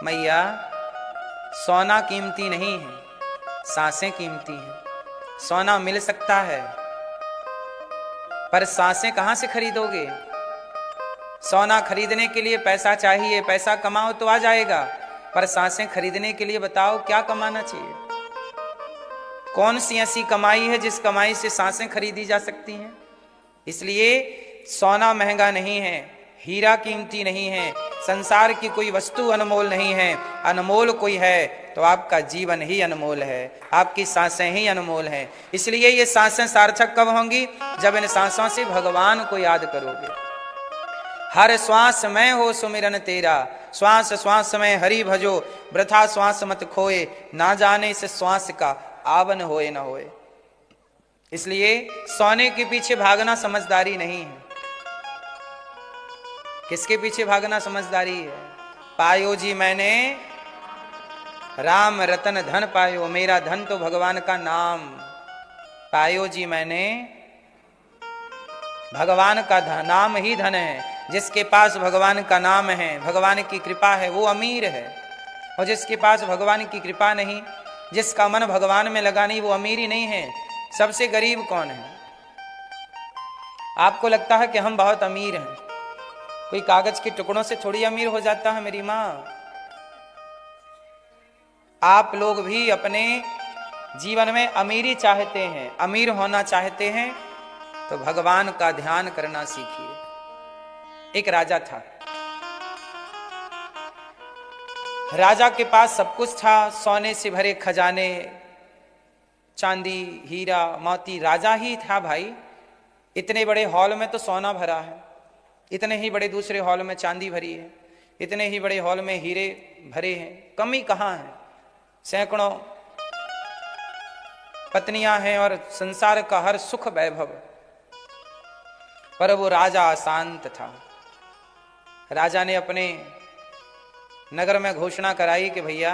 मैया सोना कीमती नहीं है, सांसें कीमती हैं। सोना मिल सकता है पर सांसें कहां से खरीदोगे? सोना खरीदने के लिए पैसा चाहिए, पैसा कमाओ तो आ जाएगा, पर सांसें खरीदने के लिए बताओ क्या कमाना चाहिए? कौन सी ऐसी कमाई है जिस कमाई से सांसें खरीदी जा सकती हैं? इसलिए सोना महंगा नहीं है, हीरा कीमती नहीं है, संसार की कोई वस्तु अनमोल नहीं है। अनमोल कोई है तो आपका जीवन ही अनमोल है, आपकी सांसें ही अनमोल हैं। इसलिए ये सांसें सार्थक कब होंगी? जब इन सांसों से भगवान को याद करोगे। हर श्वास में हो सुमिरन तेरा, श्वास श्वास में हरि भजो, वृथा श्वास मत खोए, ना जाने से श्वास का आवन होए न होए। इसलिए सोने के पीछे भागना समझदारी नहीं है। किसके पीछे भागना समझदारी है? पायो जी मैंने राम रतन धन पायो, मेरा धन तो भगवान का नाम। पायो जी मैंने, भगवान का नाम ही धन है। जिसके पास भगवान का नाम है, भगवान की कृपा है, वो अमीर है। और जिसके पास भगवान की कृपा नहीं, जिसका मन भगवान में लगा नहीं, वो अमीर ही नहीं है। सबसे गरीब कौन है? आपको लगता है कि हम बहुत अमीर हैं, कोई कागज के टुकड़ों से थोड़ी अमीर हो जाता है मेरी मां। आप लोग भी अपने जीवन में अमीरी चाहते हैं, अमीर होना चाहते हैं, तो भगवान का ध्यान करना सीखिए। एक राजा था, राजा के पास सब कुछ था, सोने से भरे खजाने, चांदी हीरा मोती, राजा ही था भाई। इतने बड़े हॉल में तो सोना भरा है, इतने ही बड़े दूसरे हॉल में चांदी भरी है, इतने ही बड़े हॉल में हीरे भरे हैं, कमी कहां है? सैकड़ों पत्नियां हैं और संसार का हर सुख वैभव, पर वो राजा अशांत था। राजा ने अपने नगर में घोषणा कराई कि भैया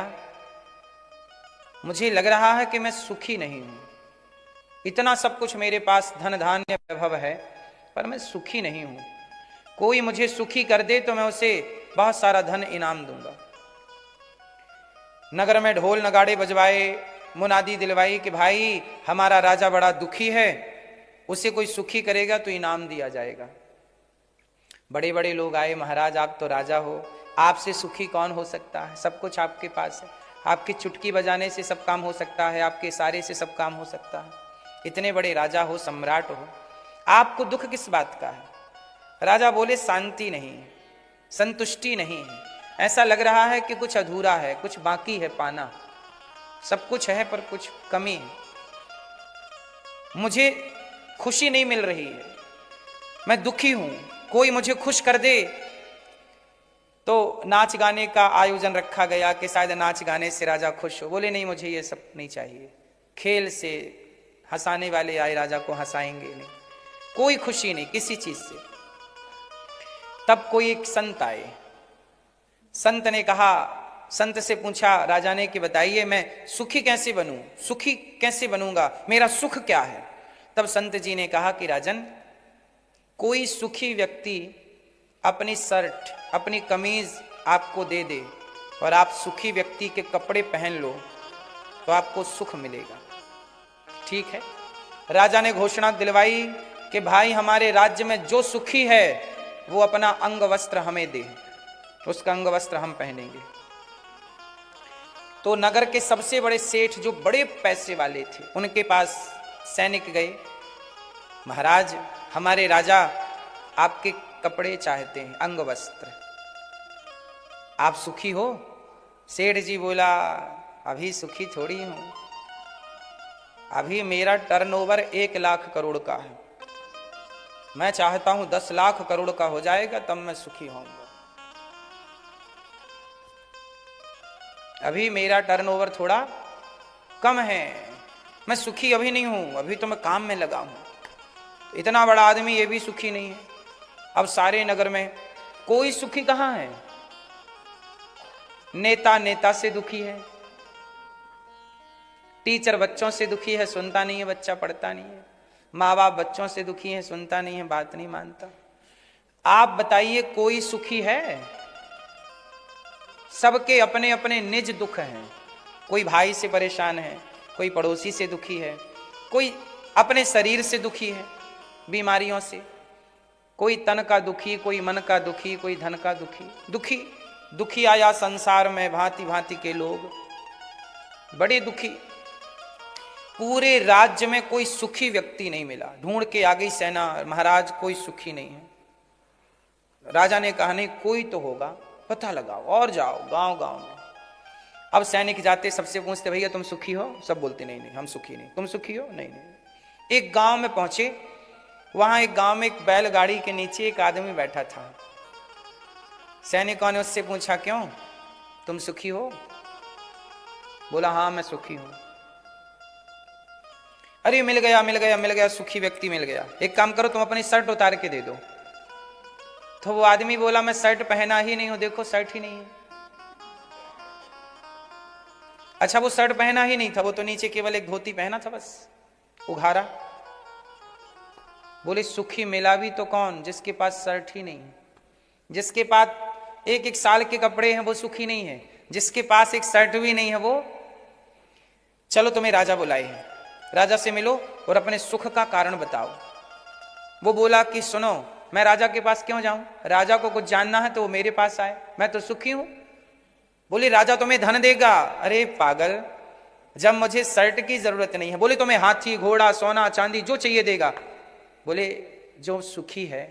मुझे लग रहा है कि मैं सुखी नहीं हूं। इतना सब कुछ मेरे पास धन धान्य वैभव है, पर मैं सुखी नहीं हूं। कोई मुझे सुखी कर दे तो मैं उसे बहुत सारा धन इनाम दूंगा। नगर में ढोल नगाड़े बजवाए, मुनादी दिलवाई कि भाई हमारा राजा बड़ा दुखी है, उसे कोई सुखी करेगा तो इनाम दिया जाएगा। बड़े बड़े लोग आए, महाराज आप तो राजा हो, आपसे सुखी कौन हो सकता है? सब कुछ आपके पास है, आपकी चुटकी बजाने से सब काम हो सकता है, आपके इशारे से सब काम हो सकता है। इतने बड़े राजा हो, सम्राट हो, आपको दुख किस बात का है? राजा बोले शांति नहीं है, संतुष्टि नहीं है, ऐसा लग रहा है कि कुछ अधूरा है, कुछ बाकी है पाना। सब कुछ है पर कुछ कमी है, मुझे खुशी नहीं मिल रही है, मैं दुखी हूं। कोई मुझे खुश कर दे। तो नाच गाने का आयोजन रखा गया कि शायद नाच गाने से राजा खुश हो। बोले नहीं, मुझे ये सब नहीं चाहिए, खेल से हंसाने वाले आए, राजा को हंसाएंगे नहीं, कोई खुशी नहीं किसी चीज से। तब कोई एक संत आए, संत ने कहा, संत से पूछा राजा ने कि बताइए मैं सुखी कैसे बनूं, सुखी कैसे बनूंगा, मेरा सुख क्या है? तब संत जी ने कहा कि राजन, कोई सुखी व्यक्ति अपनी शर्ट अपनी कमीज आपको दे दे और आप सुखी व्यक्ति के कपड़े पहन लो तो आपको सुख मिलेगा। ठीक है। राजा ने घोषणा दिलवाई कि भाई हमारे राज्य में जो सुखी है वो अपना अंग वस्त्र हमें दे, उसका अंग वस्त्र हम पहनेंगे। तो नगर के सबसे बड़े सेठ जो बड़े पैसे वाले थे उनके पास सैनिक गए, महाराज हमारे राजा आपके कपड़े चाहते हैं, अंग वस्त्र, आप सुखी हो? सेठ जी बोला, अभी सुखी थोड़ी हूं, अभी मेरा टर्नओवर 1 लाख करोड़ का है, मैं चाहता हूं 10 लाख करोड़ का हो जाएगा तब मैं सुखी होऊंगा। अभी मेरा टर्नओवर थोड़ा कम है, मैं सुखी अभी नहीं हूं, अभी तो मैं काम में लगा हूं। इतना बड़ा आदमी ये भी सुखी नहीं है। अब सारे नगर में कोई सुखी कहां है? नेता नेता से दुखी है, टीचर बच्चों से दुखी है, सुनता नहीं है, बच्चा पढ़ता नहीं है, माँ बाप बच्चों से दुखी है, सुनता नहीं है, बात नहीं मानता। आप बताइए कोई सुखी है? सबके अपने अपने निज दुख हैं। कोई भाई से परेशान है, कोई पड़ोसी से दुखी है, कोई अपने शरीर से दुखी है, बीमारियों से, कोई तन का दुखी, कोई मन का दुखी, कोई धन का दुखी। दुखी दुखी आया संसार में भांति भांति के लोग, बड़े दुखी। पूरे राज्य में कोई सुखी व्यक्ति नहीं मिला। ढूंढ के आ गई सेना, महाराज कोई सुखी नहीं है। राजा ने कहा नहीं कोई तो होगा, पता लगाओ और जाओ गांव गांव में। अब सैनिक जाते, सबसे पूछते भैया तुम सुखी हो? सब बोलते नहीं नहीं हम सुखी नहीं। तुम सुखी हो? नहीं नहीं। एक गांव में पहुंचे, वहां एक गांव में एक बैलगाड़ी के नीचे एक आदमी बैठा था। सैनिकों ने उससे पूछा क्यों तुम सुखी हो? बोला हाँ मैं सुखी हूं। अरे मिल गया मिल गया मिल गया, सुखी व्यक्ति मिल गया। एक काम करो तुम अपनी शर्ट उतार के दे दो। तो वो आदमी बोला मैं शर्ट पहना ही नहीं हूं, देखो शर्ट ही नहीं है। अच्छा वो शर्ट पहना ही नहीं था, वो तो नीचे केवल एक धोती पहना था बस, उघारा। बोले सुखी मिला भी तो कौन, जिसके पास शर्ट ही नहीं है। जिसके पास एक एक साल के कपड़े हैं वो सुखी नहीं है। जिसके पास एक शर्ट भी नहीं है वो। चलो तुम्हें राजा बुलाए हैं, राजा से मिलो और अपने सुख का कारण बताओ। वो बोला कि सुनो मैं राजा के पास क्यों जाऊं, राजा को कुछ जानना है तो वो मेरे पास आए, मैं तो सुखी हूं। बोले राजा तुम्हें धन देगा। अरे पागल, जब मुझे शर्ट की जरूरत नहीं है। बोले तुम्हें हाथी घोड़ा सोना चांदी जो चाहिए देगा। बोले जो सुखी है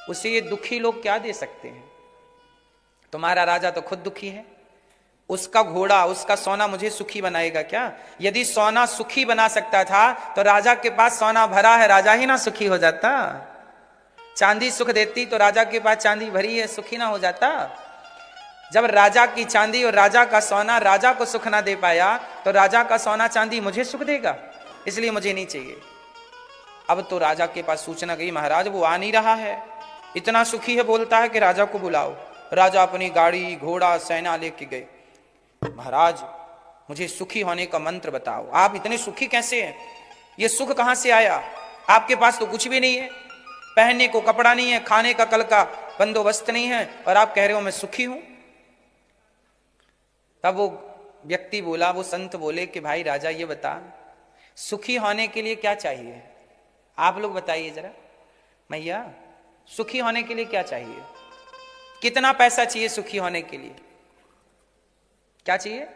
उसे ये दुखी लोग क्या दे सकते हैं? तुम्हारा राजा तो खुद दुखी है, उसका घोड़ा उसका सोना मुझे सुखी बनाएगा क्या? यदि सोना सुखी बना सकता था तो राजा के पास सोना भरा है, राजा ही ना सुखी हो जाता। चांदी सुख देती तो राजा के पास चांदी भरी है, सुखी ना हो जाता। जब राजा की चांदी और राजा का सोना राजा को सुख ना दे पाया तो राजा का सोना चांदी मुझे सुख देगा, इसलिए मुझे नहीं चाहिए। अब तो राजा के पास सूचना गई महाराज वो आ नहीं रहा है, इतना सुखी है, बोलता है कि राजा को बुलाओ। राजा अपनी गाड़ी घोड़ा सेना लेके गए। महाराज मुझे सुखी होने का मंत्र बताओ, आप इतने सुखी कैसे हैं? ये सुख कहां से आया? आपके पास तो कुछ भी नहीं है, पहनने को कपड़ा नहीं है, खाने का कल का बंदोबस्त नहीं है, और आप कह रहे हो मैं सुखी हूं। तब वो व्यक्ति बोला, वो संत बोले कि भाई राजा ये बता सुखी होने के लिए क्या चाहिए? आप लोग बताइए जरा मैया, सुखी होने के लिए क्या चाहिए? कितना पैसा चाहिए सुखी होने के लिए? क्या चाहिए?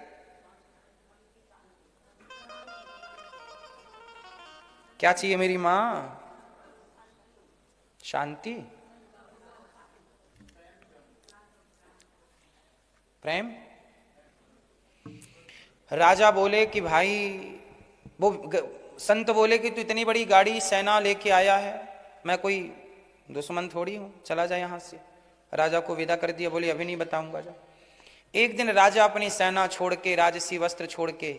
क्या चाहिए मेरी मां? शांति, प्रेम। राजा बोले कि भाई, वो संत बोले कि तू इतनी बड़ी गाड़ी सेना लेके आया है, मैं कोई दुश्मन थोड़ी हूं, चला जा यहां से। राजा को विदा कर दिया, बोले अभी नहीं बताऊंगा जा। एक दिन राजा अपनी सेना छोड़ के, राजसी वस्त्र छोड़ के,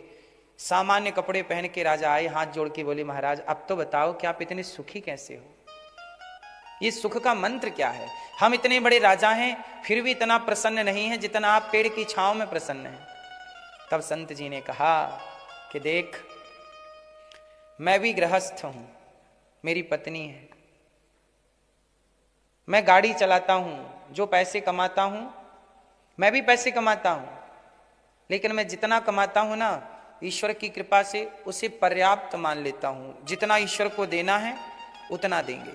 सामान्य कपड़े पहन के राजा आए, हाथ जोड़ के बोले महाराज अब तो बताओ कि आप इतने सुखी कैसे हो? ये सुख का मंत्र क्या है? हम इतने बड़े राजा हैं फिर भी इतना प्रसन्न नहीं है जितना आप पेड़ की छांव में प्रसन्न हैं। तब संत जी ने कहा कि देख मैं भी गृहस्थ हूं, मेरी पत्नी है, मैं गाड़ी चलाता हूं, जो पैसे कमाता हूं मैं भी पैसे कमाता हूं, लेकिन मैं जितना कमाता हूं ना ईश्वर की कृपा से उसे पर्याप्त मान लेता हूं। जितना ईश्वर को देना है उतना देंगे।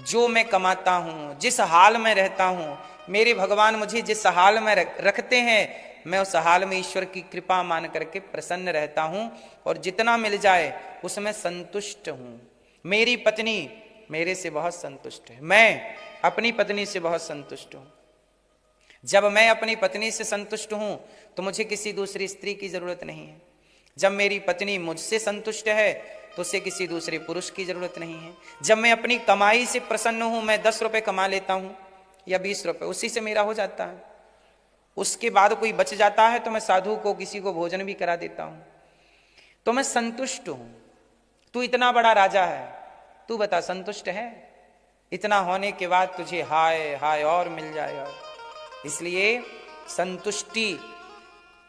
जो मैं कमाता हूं, जिस हाल में रहता हूं, मेरे भगवान मुझे जिस हाल में रखते हैं मैं उस हाल में ईश्वर की कृपा मान करके प्रसन्न रहता हूं, और जितना मिल जाए उसमें संतुष्ट हूं। मेरी पत्नी मेरे से बहुत संतुष्ट है, मैं अपनी पत्नी से बहुत संतुष्ट हूं। जब मैं अपनी पत्नी से संतुष्ट हूं तो मुझे किसी दूसरी स्त्री की जरूरत नहीं है। जब मेरी पत्नी मुझसे संतुष्ट है तो उसे किसी दूसरे पुरुष की जरूरत नहीं है। जब मैं अपनी कमाई से प्रसन्न हूं, मैं 10 रुपए कमा लेता हूं या 20 रुपए, उसी से मेरा हो जाता है। उसके बाद कोई बच जाता है तो मैं साधु को किसी को भोजन भी करा देता हूं, तो मैं संतुष्ट हूं। तू इतना बड़ा राजा है, तू बता संतुष्ट है? इतना होने के बाद तुझे हाय हाय और मिल जाएगा। इसलिए संतुष्टि,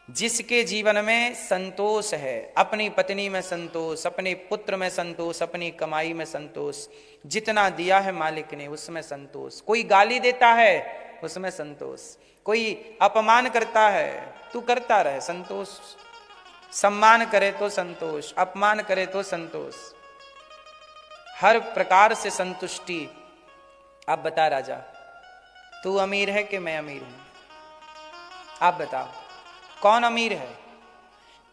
जिसके जीवन में संतोष है, अपनी पत्नी में संतोष, अपने पुत्र में संतोष, अपनी कमाई में संतोष, जितना दिया है मालिक ने उसमें संतोष। कोई गाली देता है उसमें संतोष, कोई अपमान करता है, तू करता रहे, संतोष। सम्मान करे तो संतोष, अपमान करे तो संतोष, हर प्रकार से संतुष्टि। आप बता राजा, तू अमीर है कि मैं अमीर हूं? आप बताओ कौन अमीर है?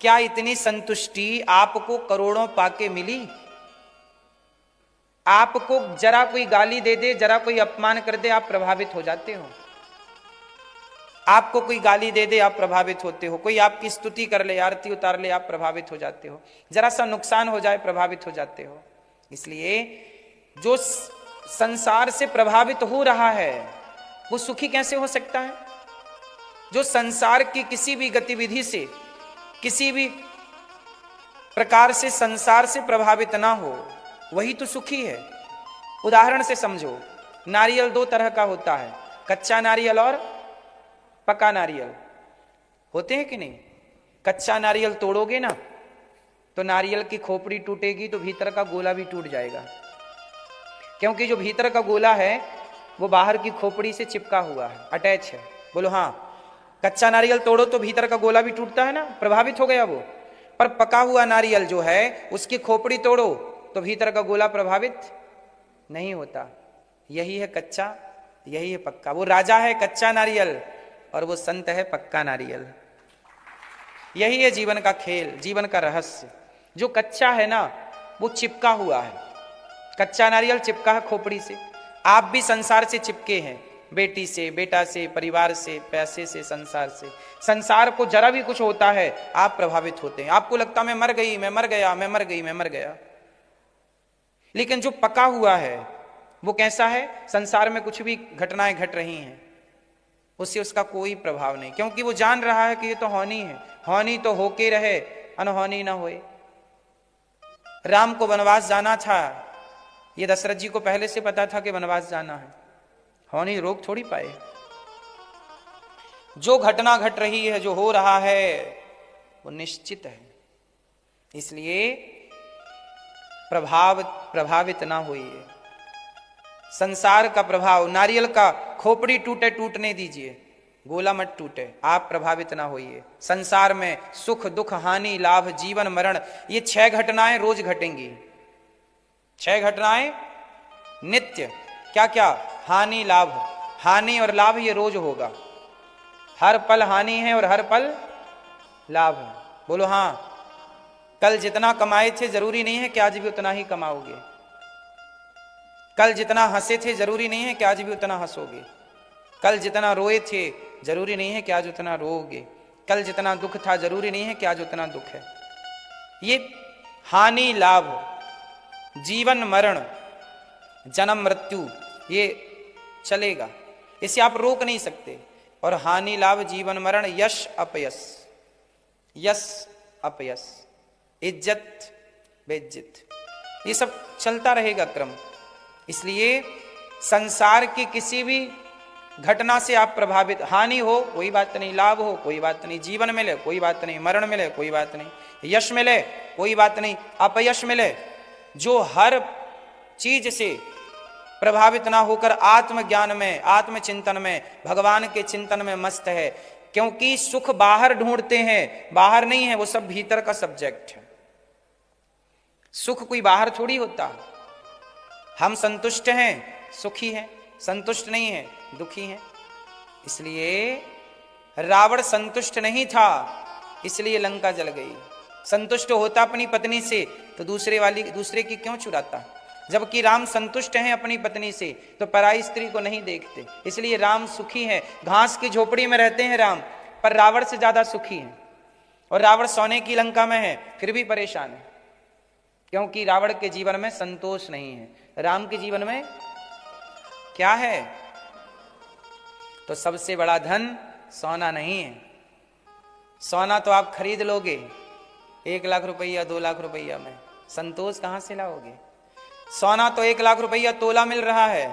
क्या इतनी संतुष्टि आपको करोड़ों पाके मिली? आपको जरा कोई गाली दे दे, जरा कोई अपमान कर दे, आप प्रभावित हो जाते हो। आपको कोई गाली दे दे, आप प्रभावित होते हो। कोई आपकी स्तुति कर ले, आरती उतार ले, आप प्रभावित हो जाते हो। जरा सा नुकसान हो जाए, प्रभावित हो जाते हो। इसलिए जो संसार से प्रभावित हो रहा है वो सुखी कैसे हो सकता है? जो संसार की किसी भी गतिविधि से, किसी भी प्रकार से संसार से प्रभावित ना हो, वही तो सुखी है। उदाहरण से समझो, नारियल दो तरह का होता है, कच्चा नारियल और पका नारियल। होते हैं कि नहीं? कच्चा नारियल तोड़ोगे ना तो नारियल की खोपड़ी टूटेगी तो भीतर का गोला भी टूट जाएगा, क्योंकि जो भीतर का गोला है वो बाहर की खोपड़ी से चिपका हुआ है, अटैच है। बोलो हाँ। कच्चा नारियल तोड़ो तो भीतर का गोला भी टूटता है ना, प्रभावित हो गया वो। पर पका हुआ नारियल जो है उसकी खोपड़ी तोड़ो तो भीतर का गोला प्रभावित नहीं होता। यही है कच्चा, यही है पक्का। वो राजा है कच्चा नारियल और वो संत है पक्का नारियल। यही है जीवन का खेल, जीवन का रहस्य। जो कच्चा है ना वो चिपका हुआ है, कच्चा नारियल चिपका है खोपड़ी से। आप भी संसार से चिपके हैं, बेटी से, बेटा से, परिवार से, पैसे से, संसार से। संसार को जरा भी कुछ होता है आप प्रभावित होते हैं। आपको लगता मैं मर गई, मैं मर गया, मैं मर गई, मैं मर गया। लेकिन जो पका हुआ है वो कैसा है? संसार में कुछ भी घटनाएं घट रही हैं उससे उसका कोई प्रभाव नहीं, क्योंकि वो जान रहा है कि ये तो होनी है, होनी तो होके रहे, अनहोनी ना होए। राम को वनवास जाना था, ये दशरथ जी को पहले से पता था कि वनवास जाना है, होनी रोक थोड़ी पाए। जो घटना घट रही है, जो हो रहा है वो निश्चित है। इसलिए प्रभावित ना होइए। संसार का प्रभाव, नारियल का खोपड़ी टूटे टूटने दीजिए, गोला मत टूटे, आप प्रभावित ना होइए। संसार में सुख दुख हानि लाभ जीवन मरण, ये 6 घटनाएं रोज घटेंगी। 6 घटनाएं नित्य। क्या क्या? हानि लाभ, हानि और लाभ ये रोज होगा। हर पल हानि है और हर पल लाभ है। बोलो हाँ। कल जितना कमाए थे जरूरी नहीं है कि आज भी उतना ही कमाओगे। कल जितना हंसे थे जरूरी नहीं है कि आज भी उतना हंसोगे। कल जितना रोए थे जरूरी नहीं है कि आज उतना रोओगे। कल जितना दुख था जरूरी नहीं है कि आज उतना दुख है। ये हानि लाभ, जीवन मरण, जन्म मृत्यु, ये चलेगा, इसे आप रोक नहीं सकते। और हानि लाभ जीवन मरण, यश अपयश, यश अपयश, इज्जत बेइज्जत, ये सब चलता रहेगा क्रम। इसलिए संसार की किसी भी घटना से आप प्रभावित, हानि हो कोई बात नहीं, लाभ हो कोई बात नहीं, जीवन मिले कोई बात नहीं, मरण मिले कोई बात नहीं, यश मिले कोई बात नहीं, अपयश मिले, जो हर चीज से प्रभावित ना होकर आत्मज्ञान में, आत्मचिंतन में, भगवान के चिंतन में मस्त है। क्योंकि सुख बाहर ढूंढते हैं, बाहर नहीं है, वो सब भीतर का सब्जेक्ट है। सुख कोई बाहर थोड़ी होता। हम संतुष्ट हैं, सुखी हैं, संतुष्ट नहीं है, दुखी हैं। इसलिए रावण संतुष्ट नहीं था, इसलिए लंका जल गई। संतुष्ट होता अपनी पत्नी से तो दूसरे की क्यों चुराता? जबकि राम संतुष्ट हैं अपनी पत्नी से तो पराई स्त्री को नहीं देखते, इसलिए राम सुखी हैं। घास की झोपड़ी में रहते हैं राम, पर रावण से ज्यादा सुखी हैं। और रावण सोने की लंका में है फिर भी परेशान है, क्योंकि रावण के जीवन में संतोष नहीं है। राम के जीवन में क्या है? तो सबसे बड़ा धन सोना नहीं है। सोना तो आप खरीद लोगे 1 लाख रुपया 2 लाख रुपया में, संतोष कहां से लाओगे? सोना तो 1 लाख रुपया तोला मिल रहा है,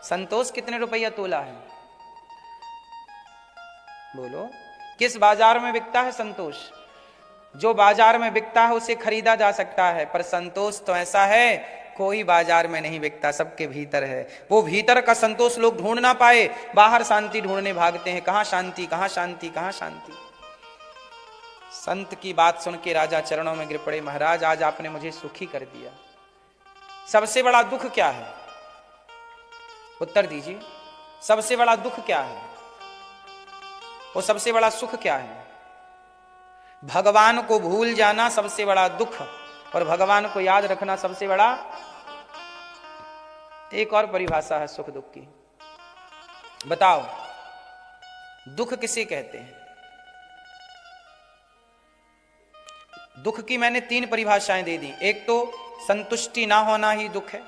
संतोष कितने रुपया तोला है? बोलो, किस बाजार में बिकता है संतोष? जो बाजार में बिकता है उसे खरीदा जा सकता है, पर संतोष तो ऐसा है कोई बाजार में नहीं बिकता, सबके भीतर है। वो भीतर का संतोष लोग ढूंढ ना पाए, बाहर शांति ढूंढने भागते हैं। कहां शांति, कहां शांति, कहां शांति। संत की बात सुन के राजा चरणों में गिर पड़े, महाराज आज आपने मुझे सुखी कर दिया। सबसे बड़ा दुख क्या है? उत्तर दीजिए, सबसे बड़ा दुख क्या है? वो सबसे बड़ा सुख क्या है? भगवान को भूल जाना सबसे बड़ा दुख, और भगवान को याद रखना सबसे बड़ा। एक और परिभाषा है सुख दुख की, बताओ दुख किसे कहते हैं? दुख की मैंने 3 परिभाषाएं दे दी। एक तो संतुष्टि ना होना ही दुख है।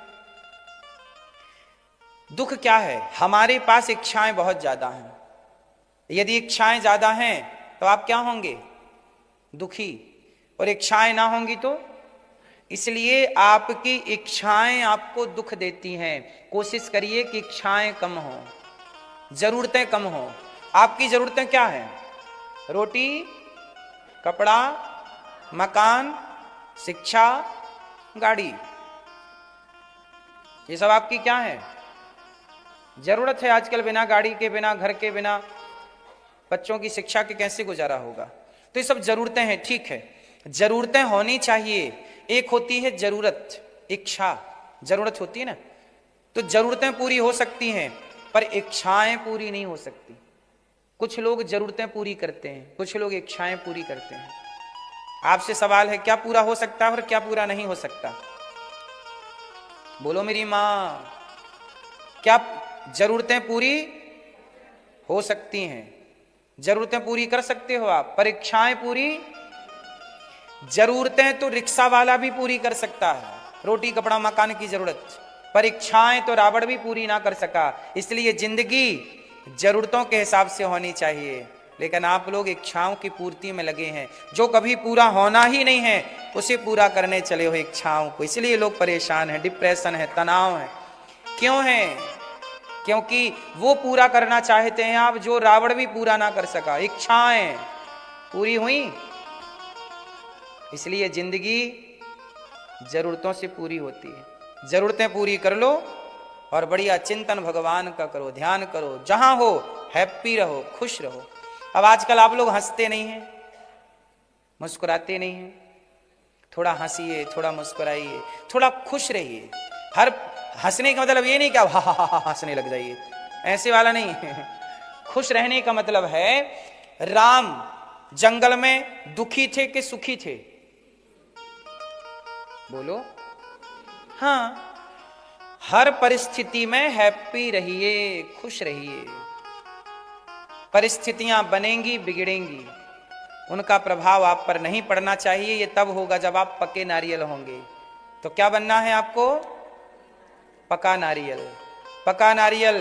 दुख क्या है? हमारे पास इच्छाएं बहुत ज्यादा हैं। यदि इच्छाएं ज्यादा हैं तो आप क्या होंगे? दुखी। और इच्छाएं ना होंगी तो? इसलिए आपकी इच्छाएं आपको दुख देती हैं। कोशिश करिए कि इच्छाएं कम हो, जरूरतें कम हो। आपकी जरूरतें क्या हैं? रोटी, कपड़ा, मकान, शिक्षा, गाड़ी, ये सब आपकी क्या है? जरूरत है। आजकल बिना गाड़ी के, बिना घर के, बिना बच्चों की शिक्षा के कैसे गुजारा होगा? तो ये सब जरूरतें हैं, ठीक है, जरूरतें होनी चाहिए। एक होती है जरूरत, इच्छा, जरूरत होती है ना, तो जरूरतें पूरी हो सकती हैं पर इच्छाएं पूरी नहीं हो सकती। कुछ लोग जरूरतें पूरी करते हैं, कुछ लोग इच्छाएं पूरी करते हैं। आपसे सवाल है, क्या पूरा हो सकता है और क्या पूरा नहीं हो सकता? बोलो मेरी मां, क्या जरूरतें पूरी हो सकती हैं? जरूरतें पूरी कर सकते हो आप, पर इच्छाएं पूरी? जरूरतें तो रिक्शा वाला भी पूरी कर सकता है, रोटी कपड़ा मकान की जरूरत, पर इच्छाएं तो रावण भी पूरी ना कर सका। इसलिए जिंदगी जरूरतों के हिसाब से होनी चाहिए, लेकिन आप लोग इच्छाओं की पूर्ति में लगे हैं। जो कभी पूरा होना ही नहीं है उसे पूरा करने चले हो इच्छाओं को। इसलिए लोग परेशान हैं, डिप्रेशन है, तनाव है। क्यों है? क्योंकि वो पूरा करना चाहते हैं आप जो रावण भी पूरा ना कर सका। इच्छाएं पूरी हुई, इसलिए जिंदगी जरूरतों से पूरी होती है। जरूरतें पूरी कर लो और बढ़िया चिंतन भगवान का करो, ध्यान करो, जहां हो हैप्पी रहो, खुश रहो। अब आजकल आप लोग हंसते नहीं हैं, मुस्कुराते नहीं हैं। थोड़ा हंसिए, थोड़ा मुस्कुराइए, थोड़ा खुश रहिए। हर हंसने का मतलब ये नहीं कि आप हा हंसने लग जाइए, ऐसे वाला नहीं है। खुश रहने का मतलब है, राम जंगल में दुखी थे कि सुखी थे? बोलो। हाँ, हर परिस्थिति में हैप्पी रहिए, खुश रहिए। परिस्थितियां बनेंगी, बिगड़ेंगी, उनका प्रभाव आप पर नहीं पड़ना चाहिए। ये तब होगा जब आप पके नारियल होंगे। तो क्या बनना है आपको? पका नारियल। पका नारियल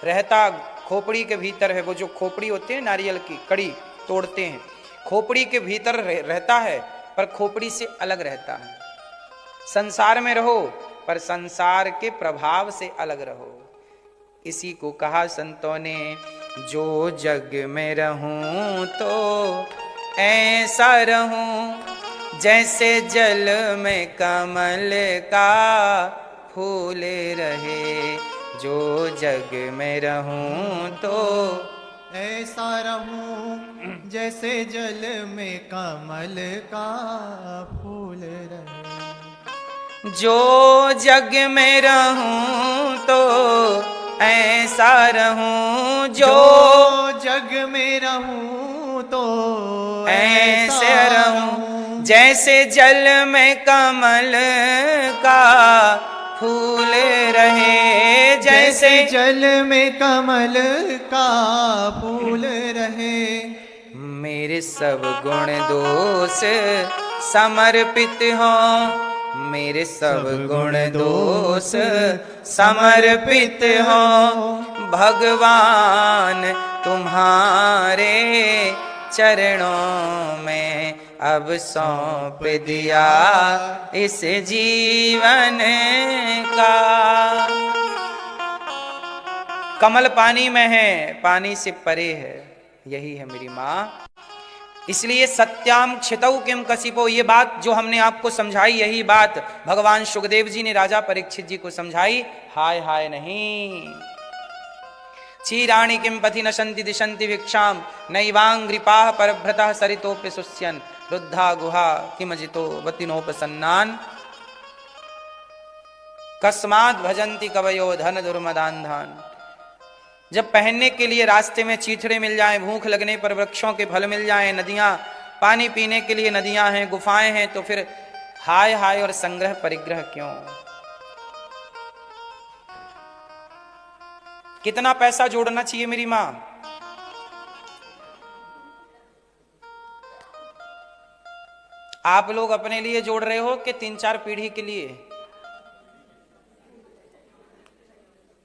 रहता खोपड़ी के भीतर है। वो जो खोपड़ी होती है नारियल की, कड़ी तोड़ते हैं, खोपड़ी के भीतर रहता है, पर खोपड़ी से अलग रहता है। संसार में रहो पर संसार के प्रभाव से अलग रहो। इसी को कहा संतों ने, जो जग में रहूं तो ऐसा रहूं जैसे जल में कमल का फूल रहे। जो जग में रहूं तो ऐसा रहूं जैसे जल में कमल का फूल रहे। जो जग में रहूं तो ऐसा रहूं, जो जग में रहूं तो ऐसे रहूं जैसे जल में कमल का फूल रहे। जैसे जल में कमल का फूल रहे। मेरे सब गुण दोष समर्पित हों, मेरे सब गुण दोष समर्पित हों। भगवान तुम्हारे चरणों में अब सौंप दिया इस जीवन का। कमल पानी में है, पानी से परे है, यही है मेरी माँ। इसलिए सत्याम क्षितौ किम कसिपो, ये बात जो हमने आपको समझाई, यही बात भगवान सुखदेव जी ने राजा परीक्षित जी को समझाई। हाय हाय नहीं। क्षीराणि किम पथि नशन्ति दिशन्ति भिक्षाम, नैवांग्रिपाः परभ्रतः सरितोऽपि शुष्यन्, रुद्धा गुहा किमजितो वतिनोपसन्नान्, कस्माद् भजन्ति कवयो धन दुर्मदान्धान्। जब पहनने के लिए रास्ते में चीथड़े मिल जाएं, भूख लगने पर वृक्षों के फल मिल जाएं, नदियां पानी पीने के लिए नदियां हैं, गुफाएं हैं, तो फिर हाय हाय और संग्रह परिग्रह क्यों? कितना पैसा जोड़ना चाहिए मेरी मां? आप लोग अपने लिए जोड़ रहे हो कि 3-4 पीढ़ी के लिए?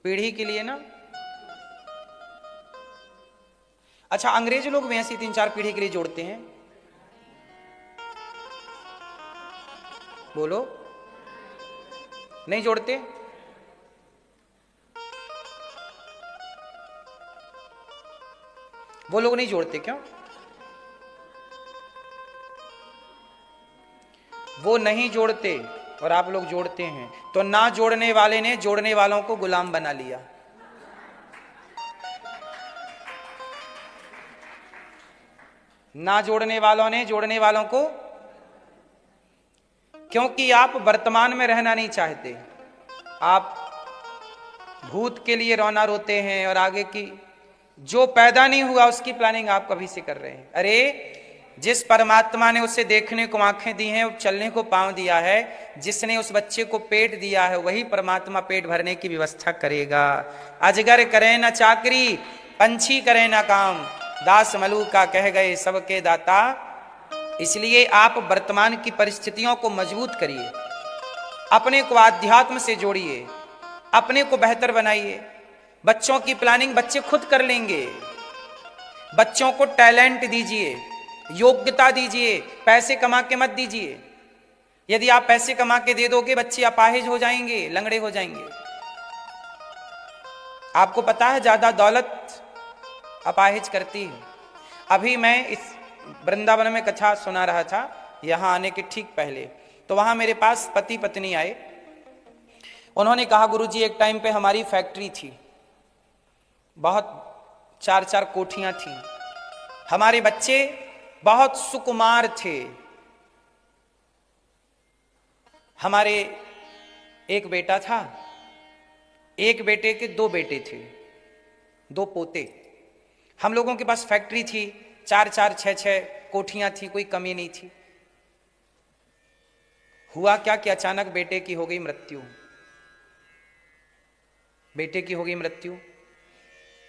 पीढ़ी के लिए ना। अच्छा, अंग्रेज लोग भी ऐसी 3-4 पीढ़ी के लिए जोड़ते हैं? बोलो, नहीं जोड़ते? वो लोग नहीं जोड़ते क्यों? वो नहीं जोड़ते और आप लोग जोड़ते हैं, तो ना जोड़ने वाले ने जोड़ने वालों को गुलाम बना लिया। ना जोड़ने वालों ने जोड़ने वालों को, क्योंकि आप वर्तमान में रहना नहीं चाहते, आप भूत के लिए रोना रोते हैं और आगे की जो पैदा नहीं हुआ उसकी प्लानिंग आप कभी से कर रहे हैं। अरे जिस परमात्मा ने उसे देखने को आंखें दी हैं, चलने को पांव दिया है, जिसने उस बच्चे को पेट दिया है, वही परमात्मा पेट भरने की व्यवस्था करेगा। अजगर करे ना चाकरी, पंछी करे ना काम, दास मलू का कह गए सबके दाता। इसलिए आप वर्तमान की परिस्थितियों को मजबूत करिए, अपने को आध्यात्म से जोड़िए, अपने को बेहतर बनाइए। बच्चों की प्लानिंग बच्चे खुद कर लेंगे। बच्चों को टैलेंट दीजिए, योग्यता दीजिए, पैसे कमा के मत दीजिए। यदि आप पैसे कमा के दे दोगे, बच्चे अपाहिज हो जाएंगे, लंगड़े हो जाएंगे। आपको पता है ज्यादा दौलत अपाहिज करती है। अभी मैं इस वृंदावन में कथा सुना रहा था, यहां आने के ठीक पहले, तो वहां मेरे पास पति पत्नी आए। उन्होंने कहा, गुरुजी एक टाइम पे हमारी फैक्ट्री थी, बहुत 4-4 कोठियां थी, हमारे बच्चे बहुत सुकुमार थे। हमारे एक बेटा था, एक बेटे के 2 बेटे थे, 2 पोते। हम लोगों के पास फैक्ट्री थी, 4-4, 6-6 कोठियां थी, कोई कमी नहीं थी। हुआ क्या कि अचानक बेटे की हो गई मृत्यु। बेटे की हो गई मृत्यु।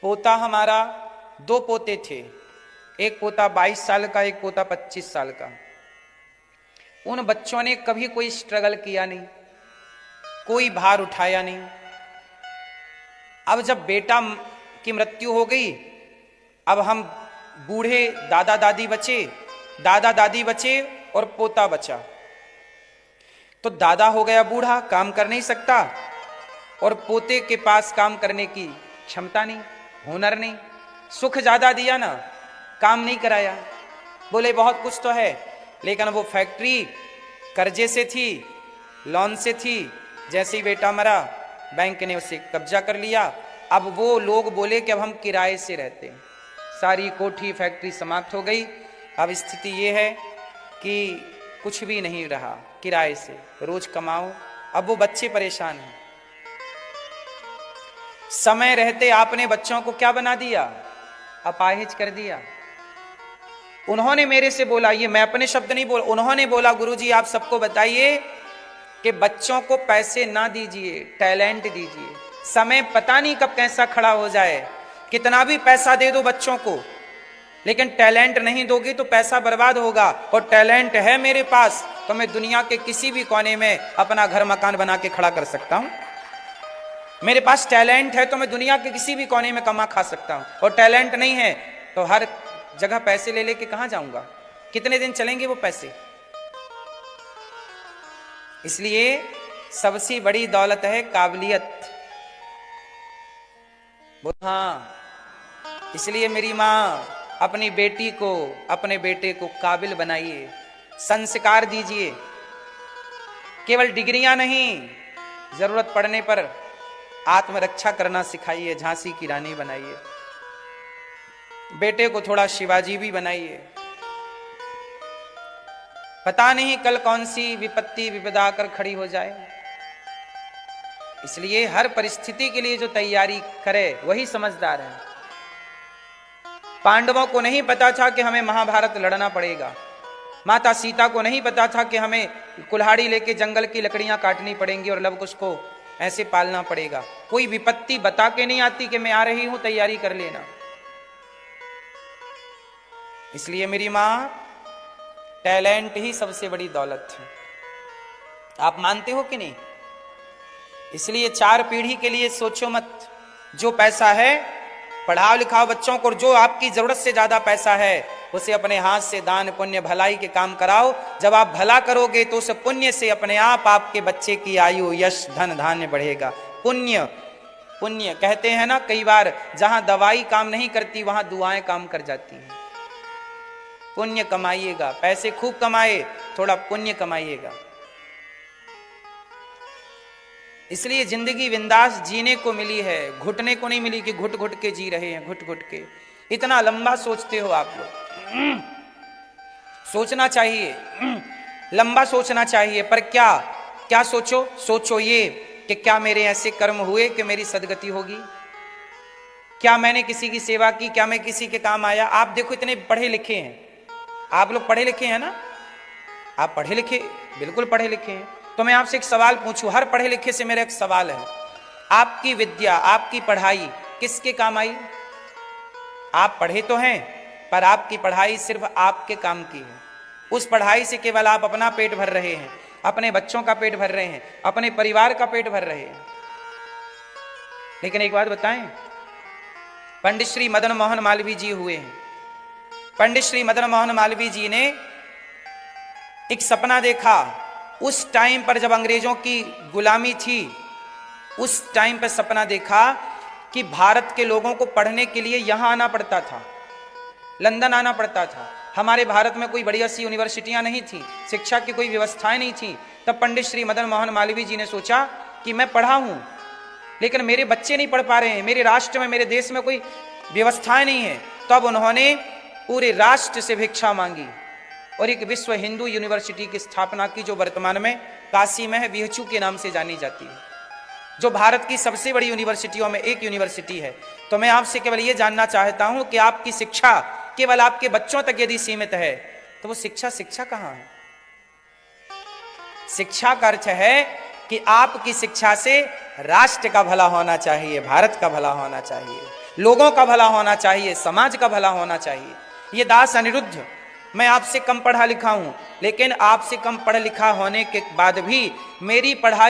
पोता हमारा, 2 पोते थे, एक पोता 22 साल का, एक पोता 25 साल का। उन बच्चों ने कभी कोई स्ट्रगल किया नहीं, कोई भार उठाया नहीं। अब जब बेटा की मृत्यु हो गई, अब हम बूढ़े दादा दादी बचे, दादा दादी बचे और पोता बचा। तो दादा हो गया बूढ़ा, काम कर नहीं सकता, और पोते के पास काम करने की क्षमता नहीं, हुनर नहीं। सुख ज्यादा दिया ना, काम नहीं कराया। बोले बहुत कुछ तो है, लेकिन वो फैक्ट्री कर्जे से थी, लोन से थी। जैसे ही बेटा मरा, बैंक ने उसे कब्जा कर लिया। अब वो लोग बोले कि अब हम किराए से रहते हैं। सारी कोठी फैक्ट्री समाप्त हो गई। अब स्थिति ये है कि कुछ भी नहीं रहा, किराए से रोज कमाओ। अब वो बच्चे परेशान हैं। समय रहते आपने बच्चों को क्या बना दिया? अपाहिज कर दिया। उन्होंने मेरे से बोला, ये मैं अपने शब्द नहीं बोल, उन्होंने बोला, गुरुजी आप सबको बताइए कि बच्चों को पैसे ना दीजिए, टैलेंट दीजिए। समय पता नहीं कब कैसा खड़ा हो जाए। कितना भी पैसा दे दो बच्चों को, लेकिन टैलेंट नहीं दोगे तो पैसा बर्बाद होगा। और टैलेंट है मेरे पास तो मैं दुनिया के किसी भी कोने में अपना घर मकान बना के खड़ा कर सकता हूं। मेरे पास टैलेंट है तो मैं दुनिया के किसी भी कोने में कमा खा सकता हूं। और टैलेंट नहीं है तो हर जगह पैसे ले लेके कहां जाऊंगा? कितने दिन चलेंगे वो पैसे? इसलिए सबसे बड़ी दौलत है काबिलियत। हाँ, इसलिए मेरी मां अपनी बेटी को, अपने बेटे को काबिल बनाइए, संस्कार दीजिए। केवल डिग्रियां नहीं, जरूरत पड़ने पर आत्मरक्षा करना सिखाइए, झांसी की रानी बनाइए। बेटे को थोड़ा शिवाजी भी बनाइए। पता नहीं कल कौन सी विपत्ति विपदा कर खड़ी हो जाए, इसलिए हर परिस्थिति के लिए जो तैयारी करे वही समझदार है। पांडवों को नहीं पता था कि हमें महाभारत लड़ना पड़ेगा, माता सीता को नहीं पता था कि हमें कुल्हाड़ी लेके जंगल की लकड़ियां काटनी पड़ेंगी और लव कुश को ऐसे पालना पड़ेगा। कोई विपत्ति बता के नहीं आती कि मैं आ रही हूं, तैयारी कर लेना। इसलिए मेरी मां, टैलेंट ही सबसे बड़ी दौलत है। आप मानते हो कि नहीं? इसलिए 4 पीढ़ी के लिए सोचो मत। जो पैसा है पढ़ाओ लिखाओ बच्चों को, और जो आपकी जरूरत से ज्यादा पैसा है उसे अपने हाथ से दान पुण्य भलाई के काम कराओ। जब आप भला करोगे तो उस पुण्य से अपने आप आपके बच्चे की आयु, यश, धन धान्य बढ़ेगा। पुण्य, पुण्य कहते हैं ना, कई बार जहां दवाई काम नहीं करती वहां दुआएं काम कर जाती हैं। पुण्य कमाइएगा, पैसे खूब कमाए, थोड़ा पुण्य कमाइएगा। इसलिए जिंदगी बिंदास जीने को मिली है, घुटने को नहीं मिली कि घुट घुट के जी रहे हैं, घुट घुट के। इतना लंबा सोचते हो आप लोग। सोचना चाहिए, लंबा सोचना चाहिए। पर क्या क्या सोचो? सोचो ये कि क्या मेरे ऐसे कर्म हुए कि मेरी सदगति होगी? क्या मैंने किसी की सेवा की? क्या मैं किसी के काम आया? आप देखो इतने पढ़े लिखे हैं, आप लोग पढ़े लिखे हैं ना? आप पढ़े लिखे, बिल्कुल पढ़े लिखे हैं। तो मैं आपसे एक सवाल पूछूं, हर पढ़े लिखे से मेरा एक सवाल है। आपकी विद्या, आपकी पढ़ाई किसके काम आई? आप पढ़े तो हैं, पर आपकी पढ़ाई सिर्फ आपके काम की है। उस पढ़ाई से केवल आप अपना पेट भर रहे हैं, अपने बच्चों का पेट भर रहे हैं, अपने परिवार का पेट भर रहे हैं। लेकिन एक बात बताएं, पंडित श्री मदन मोहन मालवीय जी हुए हैं। पंडित श्री मदन मोहन मालवीय जी ने एक सपना देखा। उस टाइम पर जब अंग्रेजों की गुलामी थी, उस टाइम पर सपना देखा कि भारत के लोगों को पढ़ने के लिए यहां आना पड़ता था, लंदन आना पड़ता था। हमारे भारत में कोई बढ़िया सी यूनिवर्सिटियां नहीं थी, शिक्षा की कोई व्यवस्थाएं नहीं थी। तब पंडित श्री मदन मोहन मालवीय जी ने सोचा कि मैं पढ़ा हूं, लेकिन मेरे बच्चे नहीं पढ़ पा रहे हैं, मेरे राष्ट्र में, मेरे देश में कोई व्यवस्थाएं नहीं है। तब उन्होंने पूरे राष्ट्र से भिक्षा मांगी और एक विश्व हिंदू यूनिवर्सिटी की स्थापना की, जो वर्तमान में काशी में है, बीएचयू के नाम से जानी जाती है, जो भारत की सबसे बड़ी यूनिवर्सिटियों में एक यूनिवर्सिटी है। तो मैं आपसे केवल ये जानना चाहता हूं कि आपकी शिक्षा केवल आपके बच्चों तक यदि सीमित है तो वो शिक्षा कहां है? शिक्षा का अर्थ है कि आपकी शिक्षा से राष्ट्र का भला होना चाहिए, भारत का भला होना चाहिए, लोगों का भला होना चाहिए, समाज का भला होना चाहिए। ये दास अनिरुद्ध, मैं आपसे कम पढ़ा लिखा हूं, लेकिन आपसे कम पढ़ा लिखा होने के बाद भी मेरी पढ़ाई